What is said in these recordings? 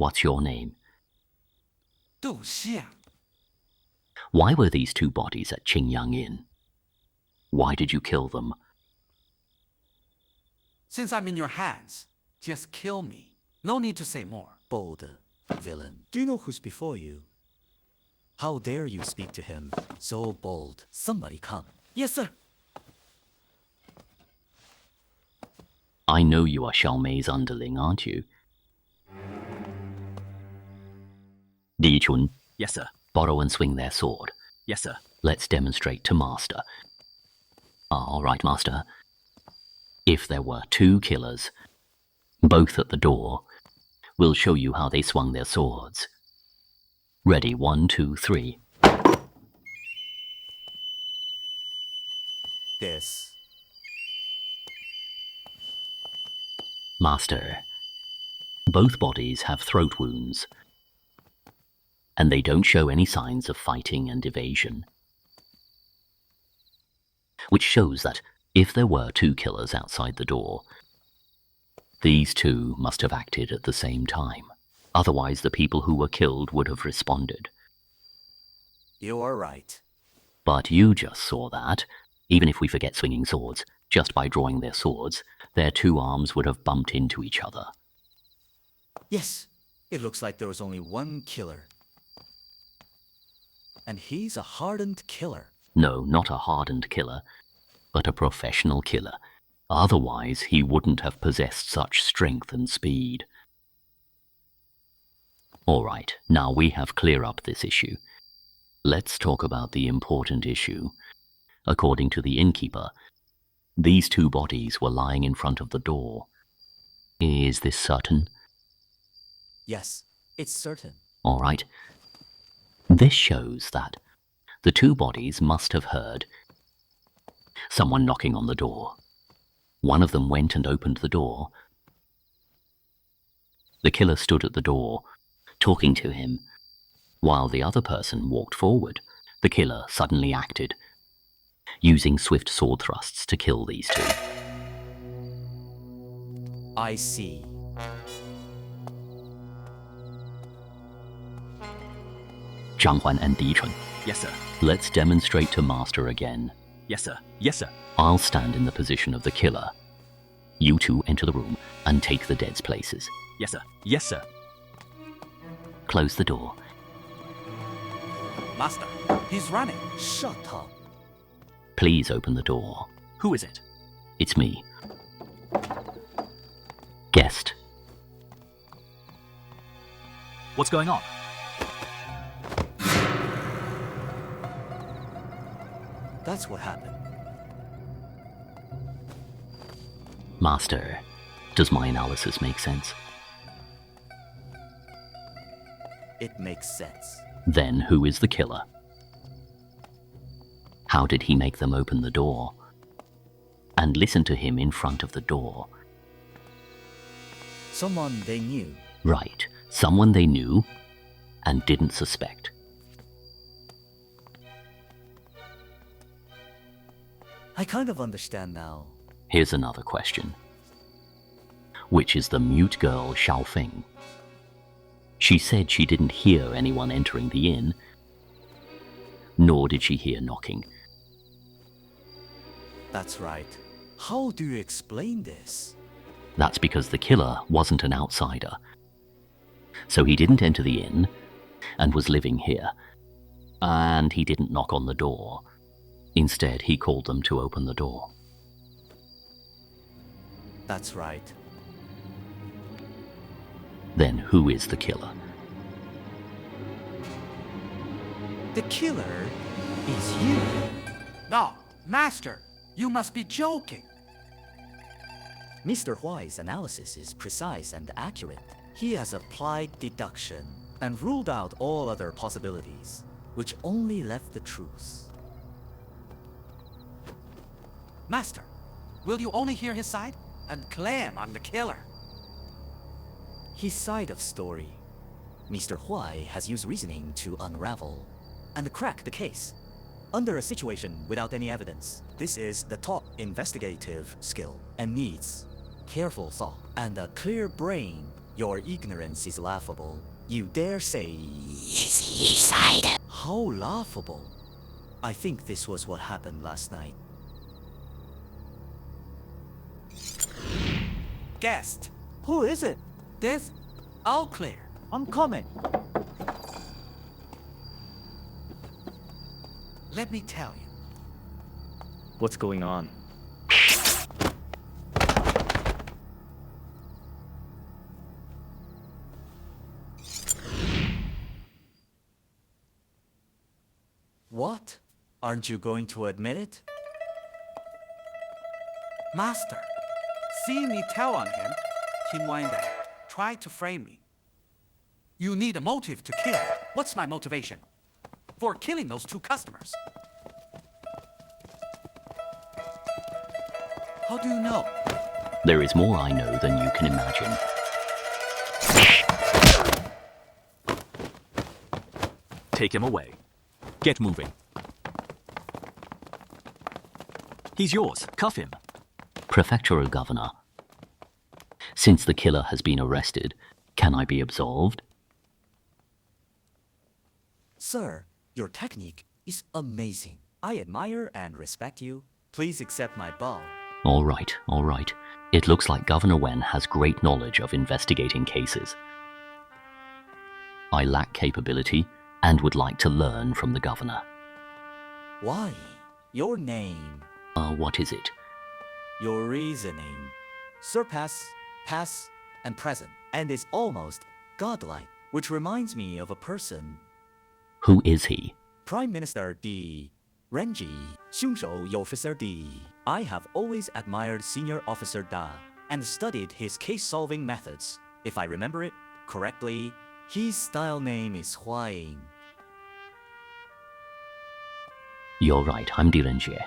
What's your name? Xiang. Why were these two bodies at Qingyang Inn? Why did you kill them? Since I'm in your hands, just kill me. No need to say more. Bold villain. Do you know who's before you? How dare you speak to him? So bold. Somebody come. Yes, sir. I know you are Xiao Mei's underling, aren't you? Liuzhou, Yes, sir. borrow and swing their sword. Yes, sir. Let's demonstrate to Master. All right, Master. If there were two killers, both at the door, we'll show you how they swung their swords. Ready, 1, 2, 3. This. Master, both bodies have throat wounds, and they don't show any signs of fighting and evasion, which shows that if there were two killers outside the door, these two must have acted at the same time. Otherwise, the people who were killed would have responded. You are right. But you just saw that, even if we forget swinging swords, just by drawing their swords, their two arms would have bumped into each other. Yes, it looks like there was only one killer. And he's a hardened killer. No, not a hardened killer, but a professional killer. Otherwise, he wouldn't have possessed such strength and speed. All right, now we have cleared up this issue. Let's talk about the important issue. According to the innkeeper, these two bodies were lying in front of the door. Is this certain? Yes, it's certain. All right. This shows that the two bodies must have heard someone knocking on the door. One of them went and opened the door. The killer stood at the door, talking to him, while the other person walked forward. The killer suddenly acted, using swift sword thrusts to kill these two. I see. Zhanghuan and Dichun, Yes, sir. let's demonstrate to Master again. Yes, sir. Yes, sir. I'll stand in the position of the killer. You two enter the room and take the dead's places. Yes, sir. Yes, sir. Close the door. Master, he's running. Shut up. Please open the door. Who is it? It's me. Guest. What's going on? That's what happened. Master, does my analysis make sense? It makes sense. Then who is the killer? How did he make them open the door? And listen to him in front of the door? Someone they knew. Right, someone they knew and didn't suspect. I kind of understand now. Here's another question. Which is the mute girl Xiao Feng? She said she didn't hear anyone entering the inn, nor did she hear knocking. That's right. How do you explain this? That's because the killer wasn't an outsider. So he didn't enter the inn and was living here. And he didn't knock on the door. Instead, he called them to open the door. That's right. Then who is the killer? The killer is you. No, Master, you must be joking. Mr. Huai's analysis is precise and accurate. He has applied deduction and ruled out all other possibilities, which only left the truth. Master, will you only hear his side and claim I'm the killer? His side of story. Mr. Huai has used reasoning to unravel and crack the case. Under a situation without any evidence, this is the top investigative skill and needs careful thought and a clear brain Your ignorance is laughable. You dare say... How laughable? I think this was what happened last night. Guest. Who is it? This, all clear. I'm coming. Let me tell you. What's going on? What? Aren't you going to admit it? Master, seeing me tell on him, Qingyang Inn tried to frame me. You need a motive to kill. What's my motivation? For killing those two customers. How do you know? There is more I know than you can imagine. Take him away. Get moving. He's yours. Cuff him. Prefectural Governor, since the killer has been arrested, can I be absolved? Sir, your technique is amazing. I admire and respect you. Please accept my bow. All right, all right. It looks like Governor Wen has great knowledge of investigating cases. I lack capability and would like to learn from the governor. Why? Your name, What is it? your reasoning, surpass, past, and present, and is almost godlike, which reminds me of a person. Who is he? Prime Minister DiRenjie, 凶手 Officer D. I have always admired Senior Officer Da and studied his case-solving methods. If I remember it correctly, his style name is Huaying. You're right, I'm DiRenjie.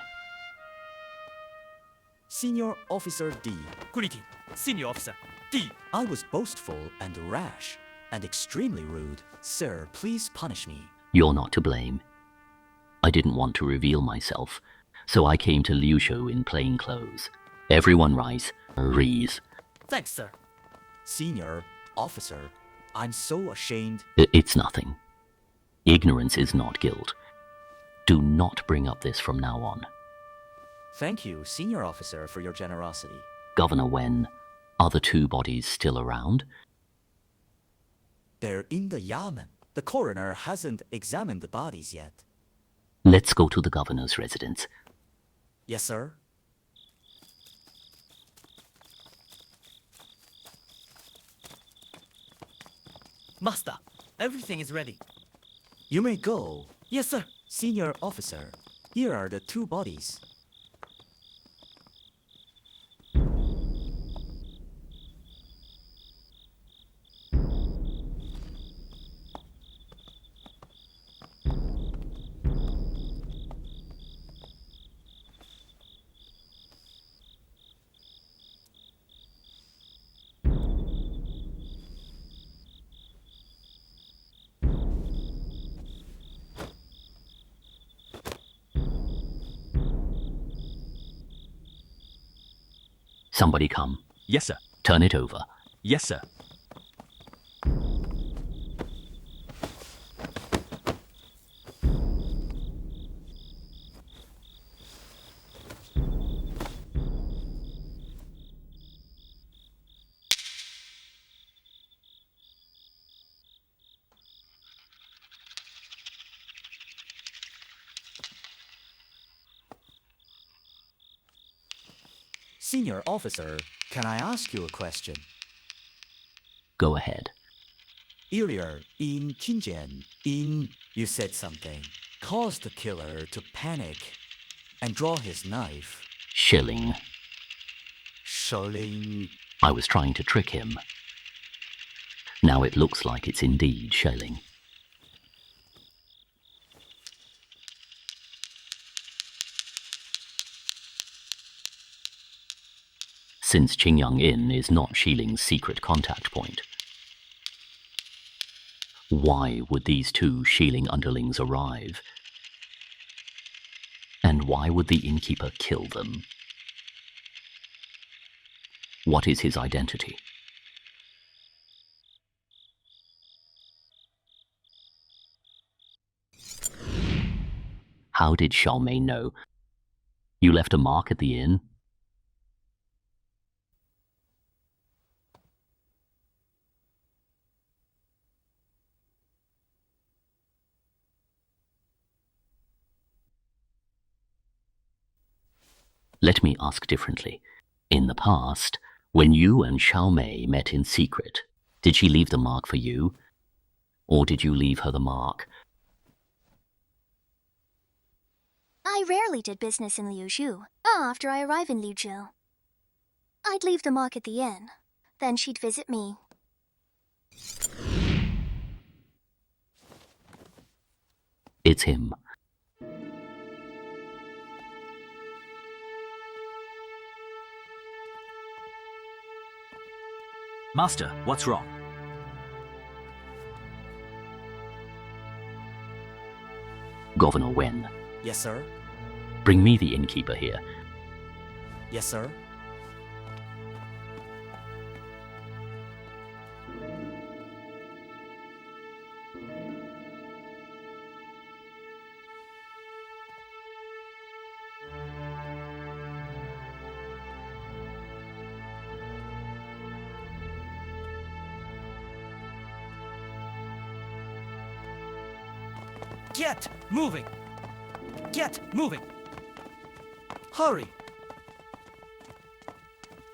Senior Officer D. Greeting, Senior Officer D. I was boastful and rash and extremely rude. Sir, please punish me. You're not to blame. I didn't want to reveal myself, so I came to Liuzhou in plain clothes. Everyone rise. Reese. Thanks, sir. Senior Officer, I'm so ashamed. It's nothing. Ignorance is not guilt. Do not bring up this from now on. Thank you, Senior Officer, for your generosity. Governor Wen, are the two bodies still around? They're in the Yamen. The coroner hasn't examined the bodies yet. Let's go to the governor's residence. Yes, sir. Master, everything is ready. You may go. Yes, sir. Senior Officer, here are the two bodies. Somebody come. Yes, sir. Turn it over. Yes, sir. Senior Officer, can I ask you a question? Go ahead. Earlier, in Qingyang Inn, you said something. Caused the killer to panic and draw his knife. Shilling. Shilling. I was trying to trick him. Now it looks like it's indeed shelling. Since Qingyang Inn is not Shiling's secret contact point, why would these two Shilling underlings arrive? And why would the innkeeper kill them? What is his identity? How did Xiao Mei know? You left a mark at the inn? Let me ask differently. In the past, when you and Xiao Mei met in secret, did she leave the mark for you? Or did you leave her the mark? I rarely did business in Liuzhou. After I arrive in Liuzhou, I'd leave the mark at the inn. Then she'd visit me. It's him. Master, what's wrong? Governor Wen, Yes, sir. bring me the innkeeper here. Yes, sir. Get moving! Get moving! Hurry!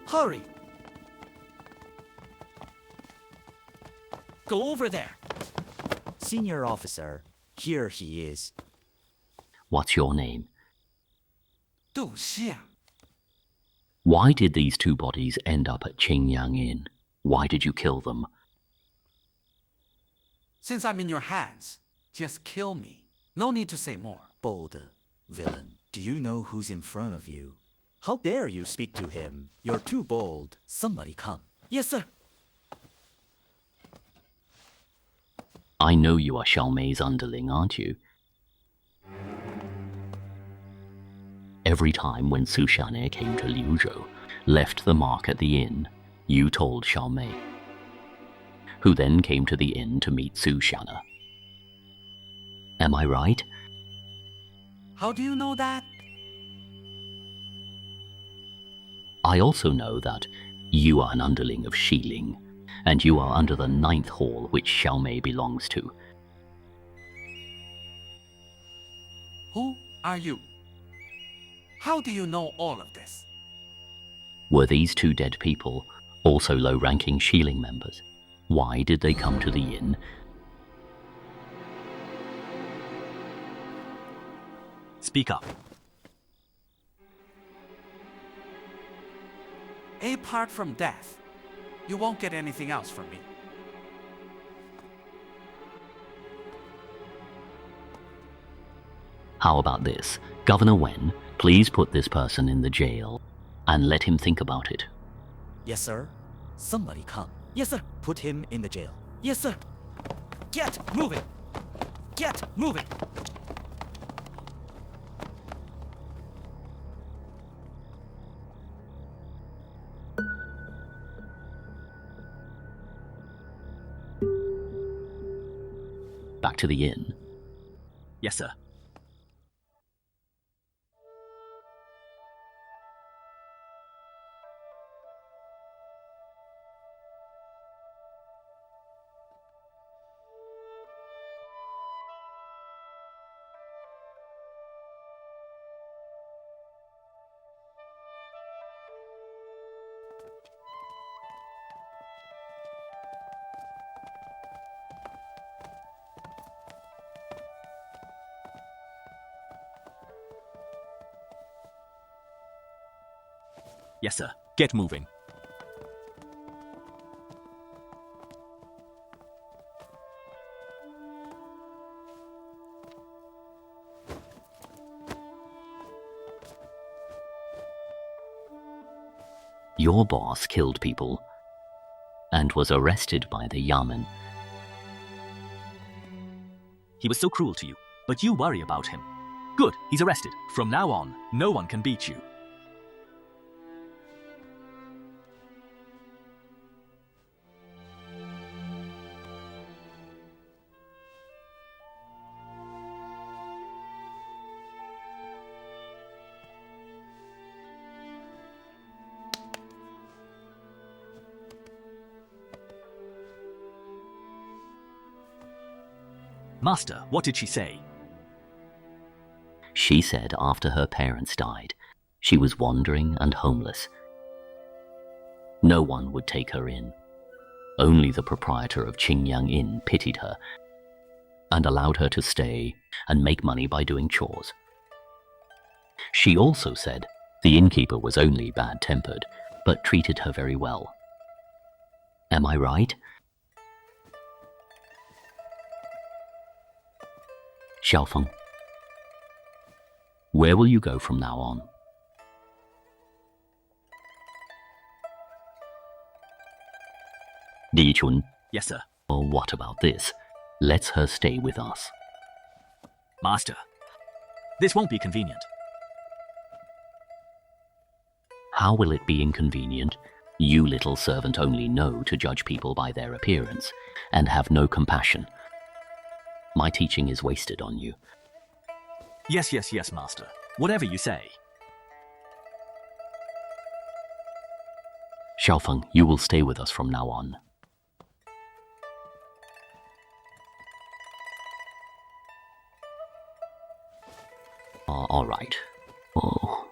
Hurry! Go over there. Senior officer, here he is. What's your name? Du Xiang. Why did these two bodies end up at Qingyang Inn? Why did you kill them? Since I'm in your hands, just kill me. No need to say more. Bold villain, do you know who's in front of you? How dare you speak to him? You're too bold. Somebody come. Yes, sir. I know you are Xiao Mei's underling, aren't you? Every time when Su Xiane came to Liuzhou, left the mark at the inn, you told Xiao Mei, who then came to the inn to meet Su Xiane. Am I right? How do you know that? I also know that you are an underling of Xiling, and you are under the 9th hall which Xiao Mei belongs to. Who are you? How do you know all of this? Were these two dead people also low-ranking Xiling members? Why did they come to the inn? Speak up. Apart from death, you won't get anything else from me. How about this? Governor Wen, please put this person in the jail and let him think about it. Yes, sir. Somebody come. Yes, sir. Put him in the jail. Yes, sir. Get moving! Get moving! Back to the inn. Yes, sir. Yes, sir. Get moving. Your boss killed people and was arrested by the Yamen. He was so cruel to you, but you worry about him. Good, he's arrested. From now on, no one can beat you. Master, what did she say? She said after her parents died, she was wandering and homeless. No one would take her in. Only the proprietor of Qingyang Inn pitied her and allowed her to stay and make money by doing chores. She also said the innkeeper was only bad-tempered, but treated her very well. Am I right? Xiaofeng, where will you go from now on? Dichun, Yes, sir. or what about this? Let's her stay with us. Master, this won't be convenient. How will it be inconvenient? You little servant only know to judge people by their appearance, and have no compassion. My teaching is wasted on you. Yes, Master. Whatever you say. Xiaofeng, you will stay with us from now on. All right. Oh.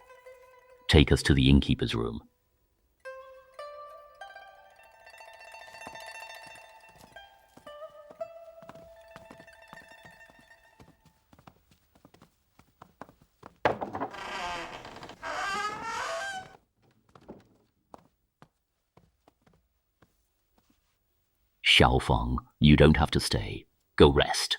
Take us to the innkeeper's room. Xiaofeng, you don't have to stay. Go rest.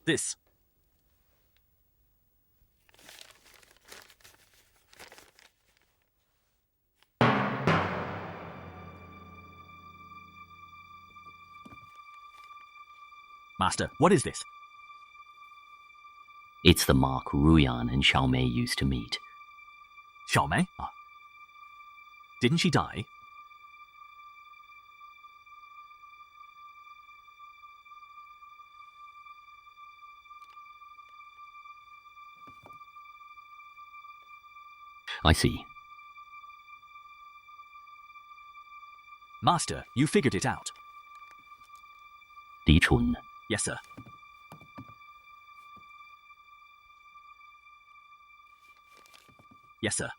This. Master, what is this? It's the mark Ruyan and Xiao Mei used to meet. Xiao Mei? Ah. Didn't she die? I see. Master, you figured it out. Dichun, Yes, sir. Yes, sir.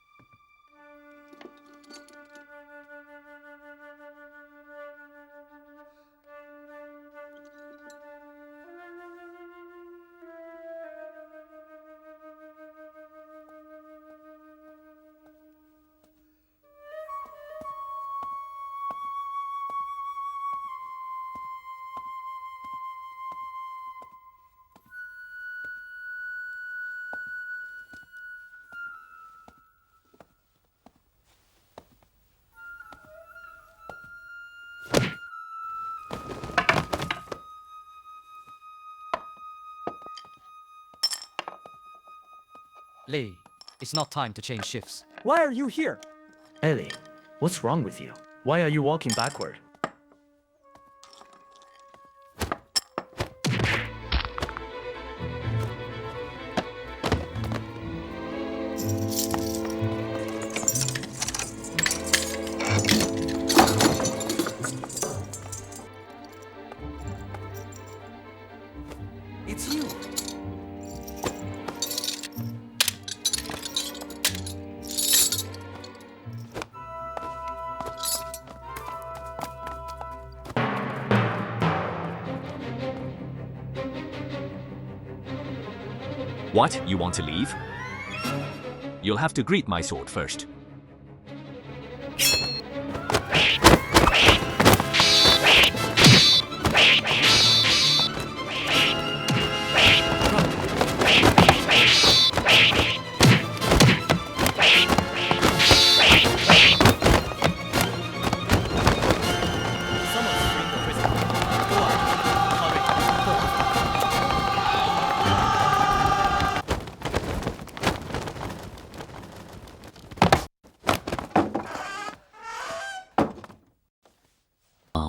Lei, it's not time to change shifts. Why are you here? Ellie, what's wrong with you? Why are you walking backward? It's you. What? You want to leave? You'll have to greet my sword first.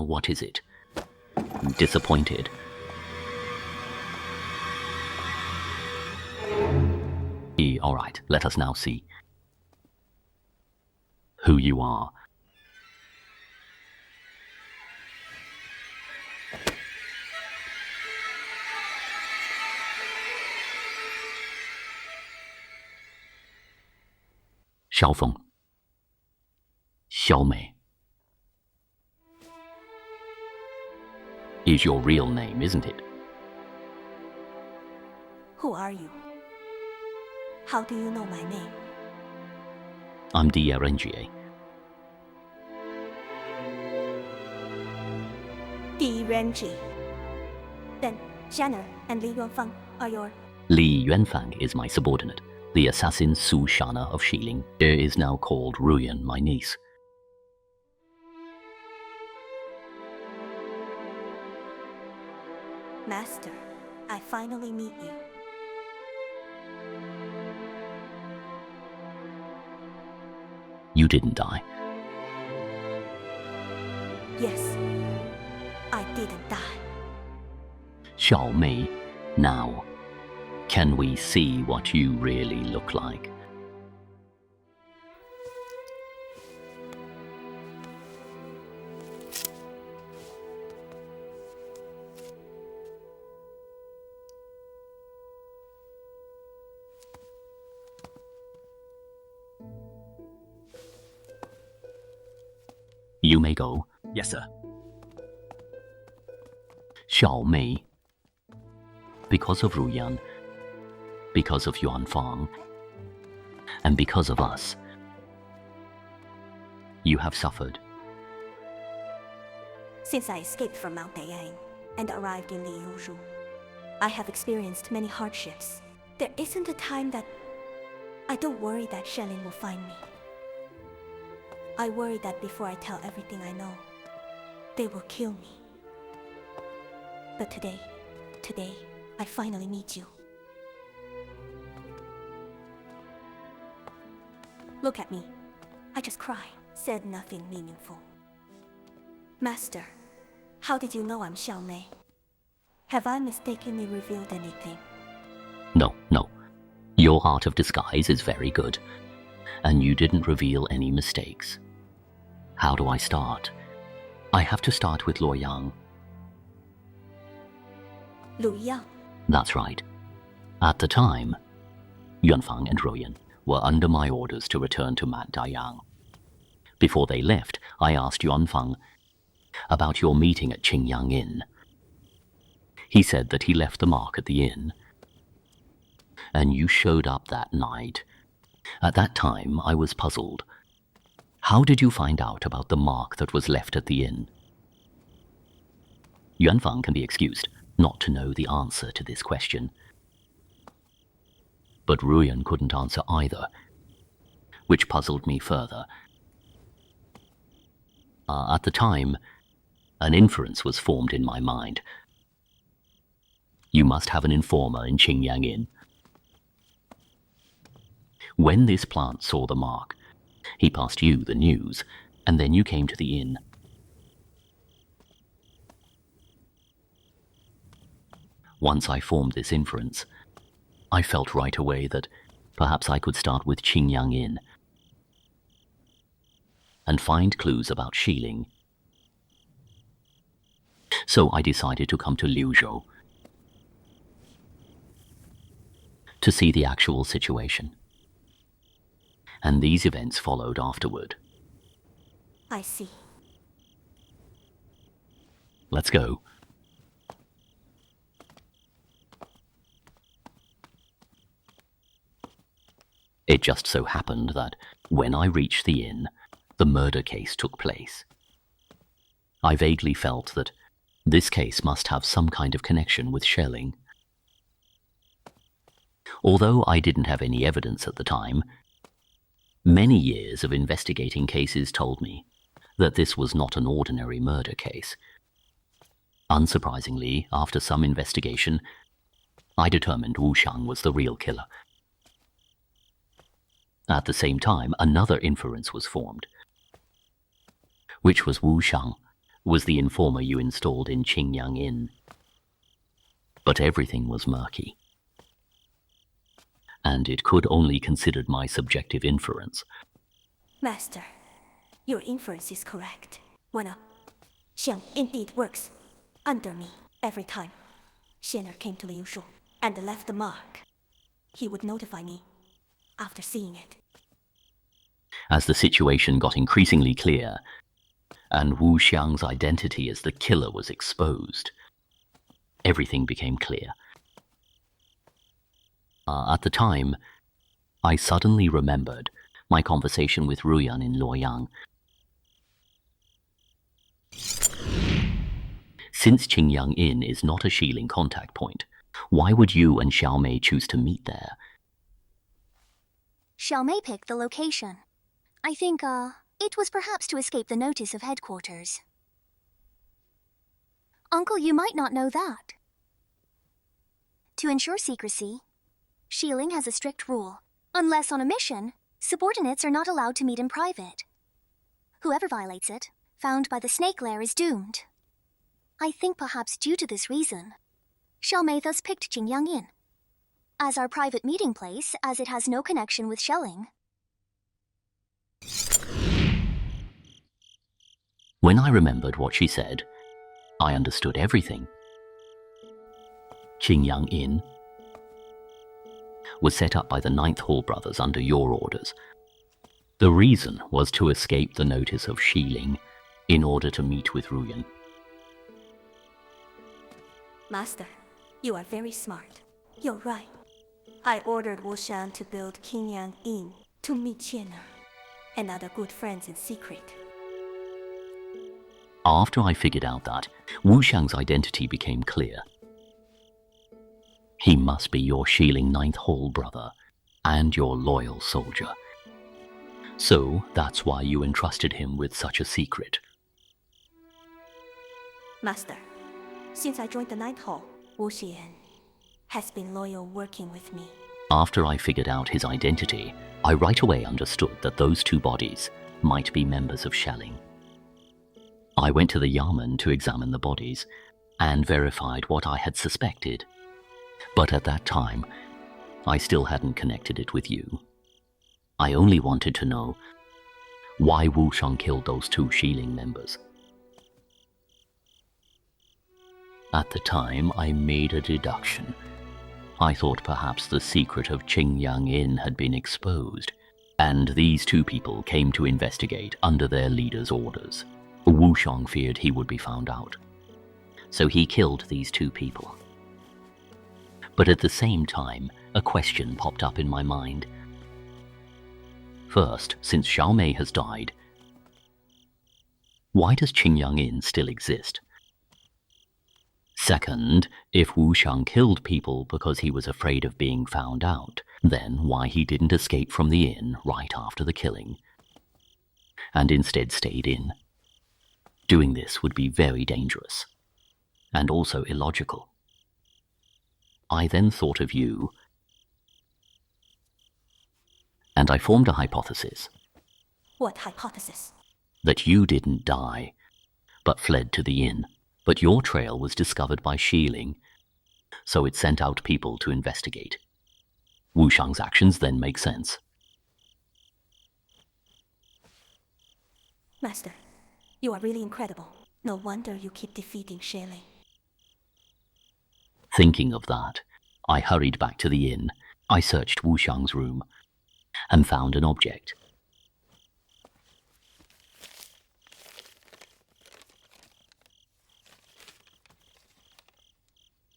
Well, what is it? Disappointed? All right, let us now see who you are. Xiao Xiao Mei. Is your real name, isn't it? Who are you? How do you know my name? I'm DiRenjie. DiRenjie. Then Shanner and LiYuanfang are your... LiYuanfang is my subordinate. The assassin Su Shana of Xiling is now called Ruyan, my niece. Master, I finally meet you. You didn't die. Yes, I didn't die. Xiao Mei, now, can we see what you really look like? You may go. Yes, sir. Xiao Mei. Because of Ruyan, because of LiYuanfang, and because of us, you have suffered. Since I escaped from Mount Dayang and arrived in Liuzhou, I have experienced many hardships. There isn't a time that I don't worry that Shelling will find me. I worry that before I tell everything I know, they will kill me. But today, I finally meet you. Look at me. I just cried, said nothing meaningful. Master, how did you know I'm Xiao Mei? Have I mistakenly revealed anything? No. Your art of disguise is very good, and you didn't reveal any mistakes. How do I start? I have to start with Luoyang. Luoyang? That's right. At the time, Yuanfang and Ruyan were under my orders to return to Mount Dayang. Before they left, I asked Yuanfang about your meeting at Qingyang Inn. He said that he left the mark at the inn, and you showed up that night. At that time, I was puzzled. How did you find out about the mark that was left at the inn? Yuanfang can be excused not to know the answer to this question. But Ruyan couldn't answer either, which puzzled me further. At the time, an inference was formed in my mind. You must have an informer in Qingyang Inn. When this plant saw the mark, he passed you the news, and then you came to the inn. Once I formed this inference, I felt right away that perhaps I could start with Qingyang Inn and find clues about Xiling. So I decided to come to Liuzhou to see the actual situation. And these events followed afterward. I see. Let's go. It just so happened that when I reached the inn, the murder case took place. I vaguely felt that this case must have some kind of connection with Xiling. Although I didn't have any evidence at the time, many years of investigating cases told me that this was not an ordinary murder case. Unsurprisingly, after some investigation, I determined Wu Xiang was the real killer. At the same time, another inference was formed, which was Wu Xiang was the informer you installed in Qingyang Inn. But everything was murky. And it could only consider my subjective inference. Master, your inference is correct. When Xiang indeed works under me every time Xianer came to Liuzhou and left the mark, he would notify me after seeing it. As the situation got increasingly clear, and Wu Xiang's identity as the killer was exposed, everything became clear. At the time, I suddenly remembered my conversation with Ruyan in Luoyang. Since Qingyang Inn is not a Xiling contact point, why would you and Xiao Mei choose to meet there? Xiao Mei picked the location. I think, it was perhaps to escape the notice of headquarters. Uncle, you might not know that. To ensure secrecy, Xiling has a strict rule. Unless on a mission, subordinates are not allowed to meet in private. Whoever violates it, found by the snake lair, is doomed. I think perhaps due to this reason, Xiao Mei thus picked Qingyang Inn as our private meeting place, as it has no connection with Xiling. When I remembered what she said, I understood everything. Qingyang Inn was set up by the Ninth Hall brothers under your orders. The reason was to escape the notice of Xiling in order to meet with Ruyan. Master, you are very smart. You're right. I ordered Wu Xiang to build Qingyang Inn to meet Xianer and other good friends in secret. After I figured out that, Wu Xiang's identity became clear. He must be your Xiling Ninth Hall brother and your loyal soldier. So that's why you entrusted him with such a secret. Master, since I joined the Ninth Hall, Wu Xian has been loyal working with me. After I figured out his identity, I right away understood that those two bodies might be members of Xialing. I went to the Yamen to examine the bodies and verified what I had suspected. But at that time, I still hadn't connected it with you. I only wanted to know why Wu Xiang killed those two Xiling members. At the time, I made a deduction. I thought perhaps the secret of Qingyang Inn had been exposed, and these two people came to investigate under their leader's orders. Wu Xiang feared he would be found out, so he killed these two people. But at the same time, a question popped up in my mind. First, since Xiao Mei has died, why does Qingyang Inn still exist? Second, if Wu Xiang killed people because he was afraid of being found out, then why he didn't escape from the inn right after the killing, and instead stayed in. Doing this would be very dangerous, and also illogical. I then thought of you, and I formed a hypothesis. What hypothesis? That you didn't die, but fled to the inn. But your trail was discovered by Xiling, so it sent out people to investigate. Wu Xiang's actions then make sense. Master, you are really incredible. No wonder you keep defeating Xiling. Thinking of that, I hurried back to the inn. I searched Wu Xiang's room and found an object.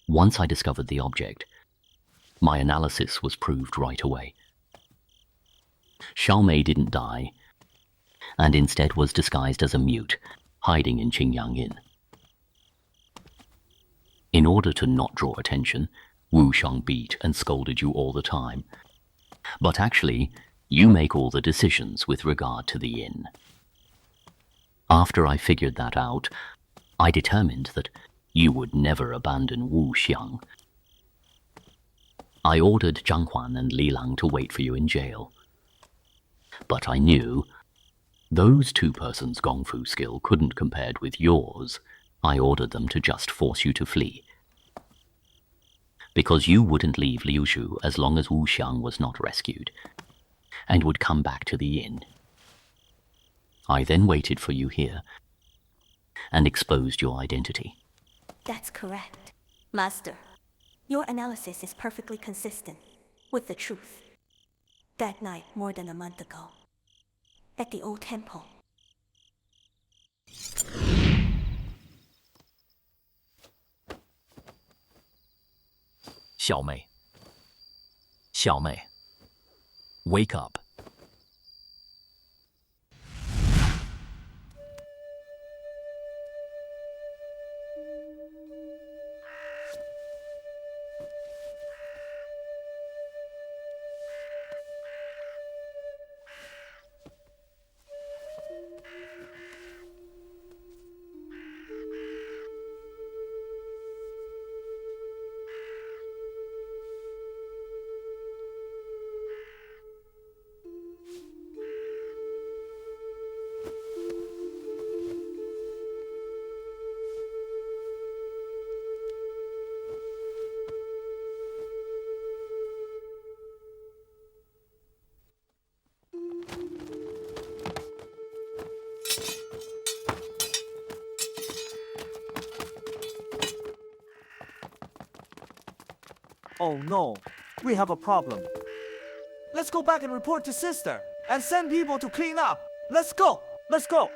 Once I discovered the object, my analysis was proved right away. Xiao Mei didn't die, and instead was disguised as a mute, hiding in Qingyang Inn. In order to not draw attention, Wu Xiang beat and scolded you all the time. But actually, you make all the decisions with regard to the inn. After I figured that out, I determined that you would never abandon Wu Xiang. I ordered Zhang Huan and Li Lang to wait for you in jail. But I knew Those two persons' gong fu skill couldn't compared with yours. I ordered them to just force you to flee. Because you wouldn't leave Liuzhou as long as Wu Xiang was not rescued, and would come back to the inn. I then waited for you here, and exposed your identity. That's correct. Master, your analysis is perfectly consistent with the truth. That night, more than a month ago, at the old temple. Xiao Mei. Xiao Mei. Wake up. Oh no, we have a problem. Let's go back and report to Sister, and send people to clean up. Let's go! Let's go!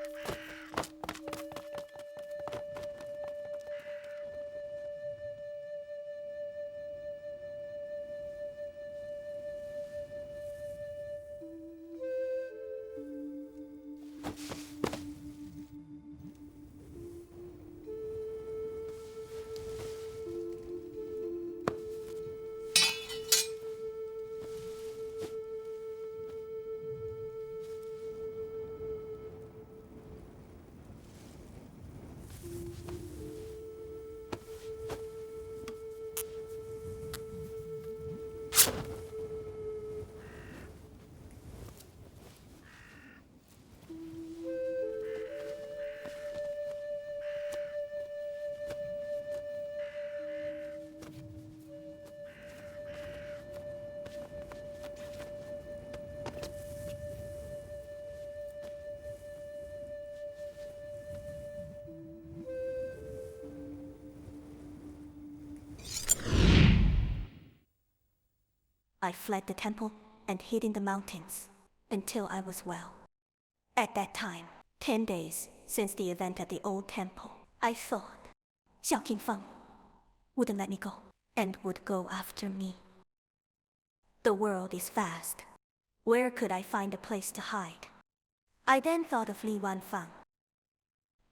I fled the temple and hid in the mountains until I was well. At that time, 10 days since the event at the old temple, I thought Xiao Qingfang wouldn't let me go and would go after me. The world is vast. Where could I find a place to hide? I then thought of LiYuanfang.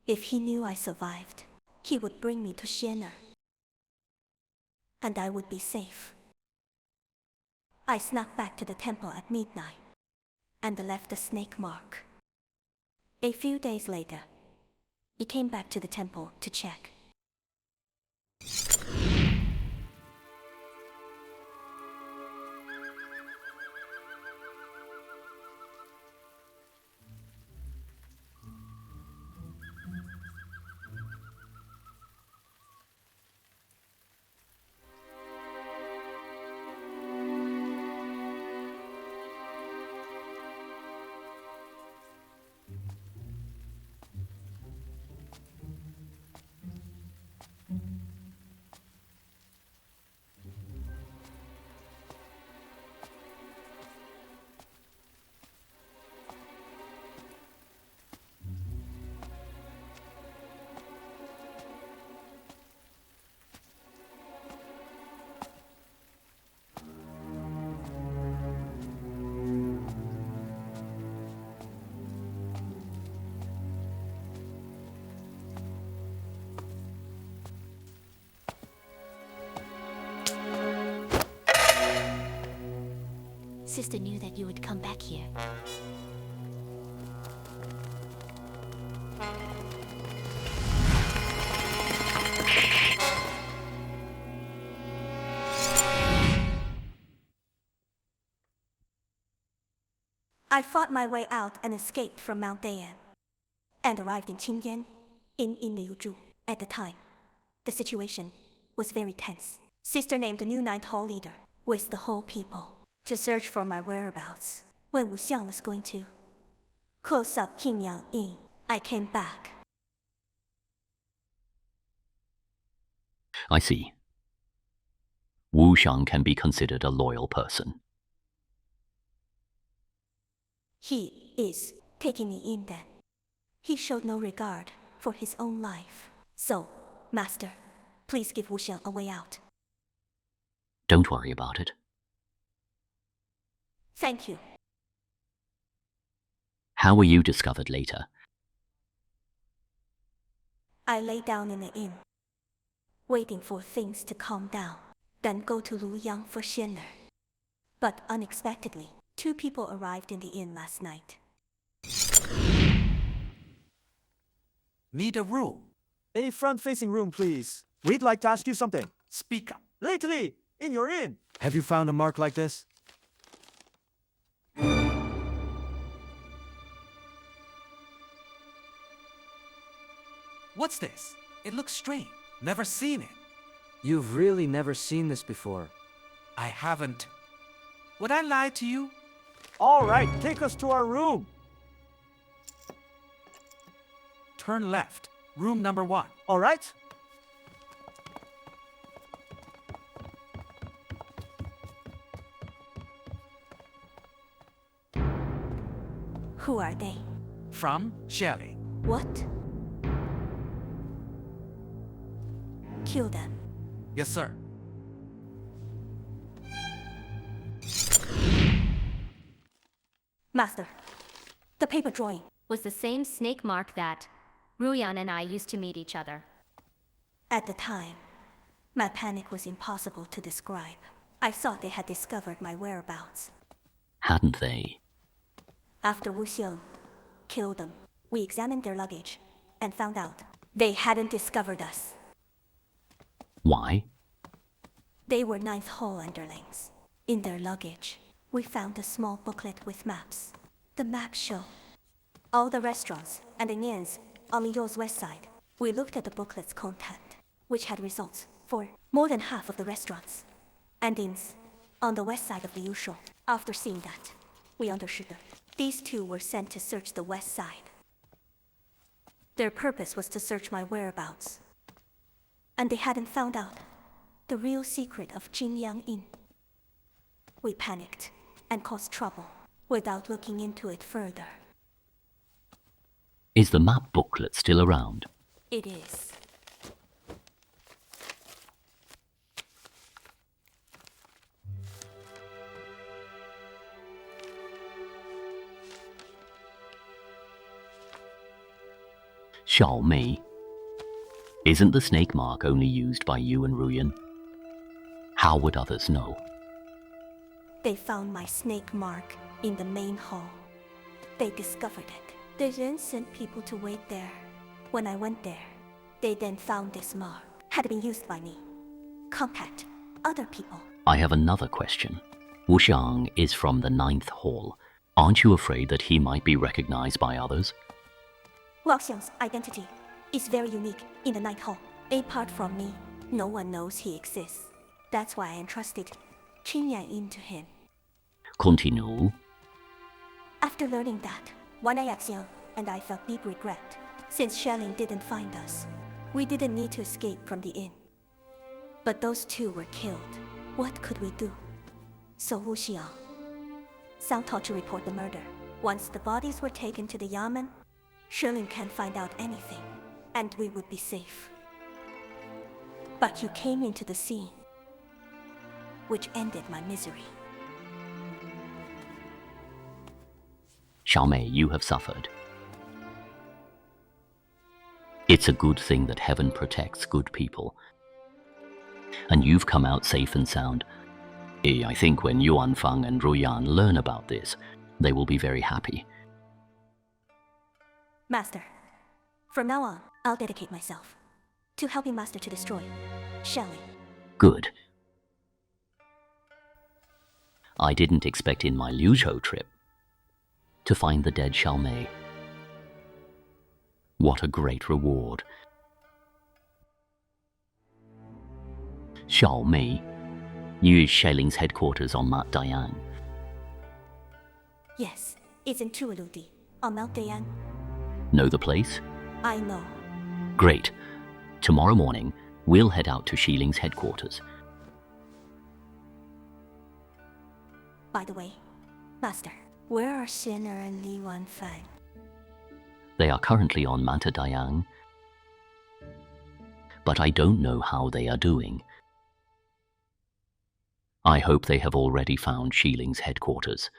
If he knew I survived, he would bring me to Xianer, and I would be safe. I snuck back to the temple at midnight and left a snake mark. A few days later, he came back to the temple to check. Sister knew that you would come back here. I fought my way out and escaped from Mount Dayang, and arrived in Qingyang Inn in Liuzhou. At the time, the situation was very tense. Sister named a new ninth hall leader with the whole people to search for my whereabouts. When Wu Xiang was going to close up Qingyang Inn, I came back. I see. Wu Xiang can be considered a loyal person. He is taking me in then. He showed no regard for his own life. So, Master, please give Wu Xiang a way out. Don't worry about it. Thank you. How were you discovered later? I lay down in the inn, waiting for things to calm down, then go to Luoyang for dinner. But unexpectedly, 2 people arrived in the inn last night. Need a room. A front-facing room, please. We'd like to ask you something. Speak up. Lately, in your inn, have you found a mark like this? What's this? It looks strange. Never seen it. You've really never seen this before. I haven't. Would I lie to you? All right, take us to our room. Turn left. Room number 1. All right? Who are they? From Shelley. What? Kill them. Yes, sir. Master, the paper drawing. Was the same snake mark that Ruyan and I used to meet each other. At the time, my panic was impossible to describe. I thought they had discovered my whereabouts. Hadn't they? After Wu Xiang killed them, we examined their luggage and found out they hadn't discovered us. Why? They were ninth hall underlings. In their luggage, we found a small booklet with maps. The maps show all the restaurants and inns on Liuzhou's west side. We looked at the booklet's content, which had results for more than half of the restaurants and inns on the west side of Liuzhou. After seeing that, we understood that these 2 were sent to search the west side. Their purpose was to search my whereabouts, and they hadn't found out the real secret of Qingyang Inn. We panicked and caused trouble without looking into it further. Is the map booklet still around? It is. Xiao Mei. Isn't the snake mark only used by you and Ruyan? How would others know? They found my snake mark in the main hall. They discovered it. They then sent people to wait there. When I went there, they then found this mark had been used by me. Contact other people. I have another question. Wu Xiang is from the 9th hall. Aren't you afraid that he might be recognized by others? Wu Xiang's identity is very unique in the ninth hall. Apart from me, no one knows he exists. That's why I entrusted Qingyang Inn to him. Continue. After learning that, one Xiang and I felt deep regret. Since Shelling didn't find us, we didn't need to escape from the inn. But those 2 were killed. What could we do? So Wu Xiang sound taught to report the murder. Once the bodies were taken to the yamen, Shelling can't find out anything, and we would be safe. But you came into the scene, which ended my misery. Xiao Mei, you have suffered. It's a good thing that heaven protects good people. And you've come out safe and sound. I think when LiYuanfang and Ruyan learn about this, they will be very happy. Master, from now on, I'll dedicate myself to helping Master to destroy Shelling. Good. I didn't expect in my Liuzhou trip to find the dead Xiao Mei. What a great reward. Xiao Mei, Yu Shailing's headquarters on Mount Dayang. Yes, it's in Tuoludi, on Mount Dayang. Know the place? I know. Great. Tomorrow morning, we'll head out to Shailing's headquarters. By the way, Master, where are Xin'er and LiYuanfang? They are currently on Mount Dayang, but I don't know how they are doing. I hope they have already found Shailing's headquarters.